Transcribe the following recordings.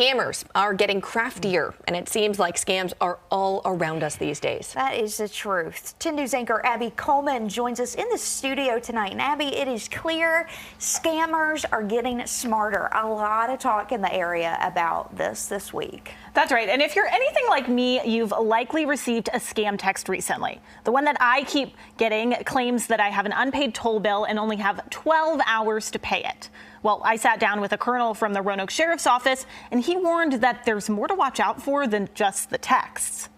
Scammers are getting craftier, and it seems like scams are all around us these days. That is the truth. 10 News anchor Abby Coleman joins us in the studio tonight. And Abby, it is clear scammers are getting smarter. A lot of talk in the area about this week. That's right. And if you're anything like me, you've likely received a scam text recently. The one that I keep getting claims that I have an unpaid toll bill and only have 12 hours to pay it. Well, I sat down with a colonel from the Roanoke Sheriff's Office, and he warned that there's more to watch out for than just the texts.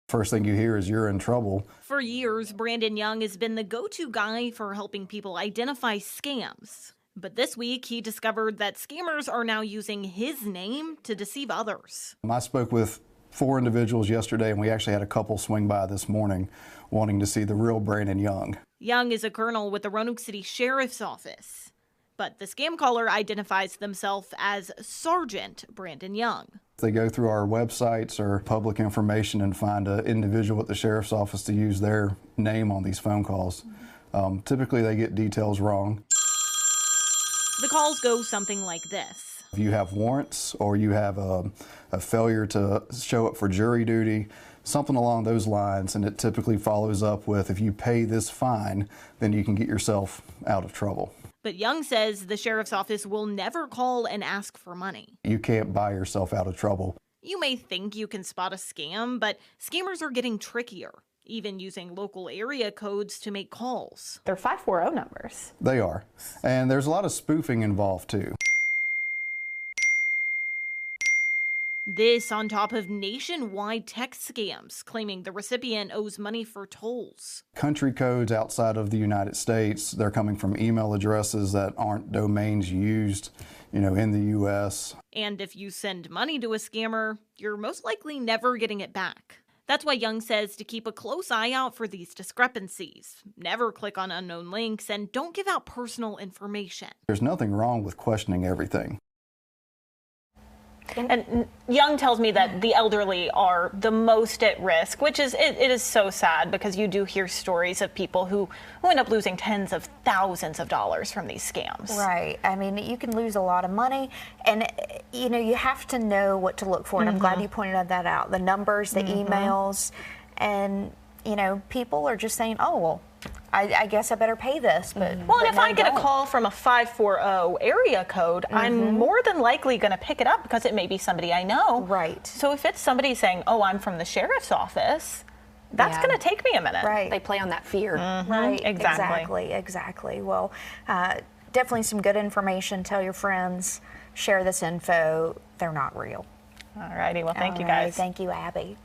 First thing you hear is you're in trouble. For years, Brandon Young has been the go-to guy for helping people identify scams. But this week, he discovered that scammers are now using his name to deceive others. I spoke with 4 individuals yesterday, and we actually had a couple swing by this morning wanting to see the real Brandon Young. Young is a colonel with the Roanoke City Sheriff's Office. But the scam caller identifies themselves as Sergeant Brandon Young. They go through our websites or public information and find an individual at the sheriff's office to use their name on these phone calls. Typically, they get details wrong. The calls go something like this. If you have warrants or you have a failure to show up for jury duty, something along those lines, and it typically follows up with, if you pay this fine, then you can get yourself out of trouble. But Young says the sheriff's office will never call and ask for money. You can't buy yourself out of trouble. You may think you can spot a scam, but scammers are getting trickier, even using local area codes to make calls. They're 540 numbers. They are. And there's a lot of spoofing involved too. This on top of nationwide text scams claiming the recipient owes money for tolls. Country codes outside of the United States, they're coming from email addresses that aren't domains used, in the U.S. And if you send money to a scammer, you're most likely never getting it back. That's why Young says to keep a close eye out for these discrepancies. Never click on unknown links and don't give out personal information. There's nothing wrong with questioning everything. And Young tells me that the elderly are the most at risk, which is, it is so sad because you do hear stories of people who end up losing tens of thousands of dollars from these scams. Right. I mean, you can lose a lot of money, and you have to know what to look for. And I'm glad you pointed that out. The numbers, the emails, and people are just saying, oh, well, I guess I better pay this. But well, and if I get a call from a 540 area code, I'm more than likely going to pick it up because it may be somebody I know. Right. So if it's somebody saying, oh, I'm from the sheriff's office, that's going to take me a minute. Right. They play on that fear. Right. Exactly. Exactly. Well, definitely some good information. Tell your friends, share this info. They're not real. All righty. Well, thank you guys. Thank you, Abby.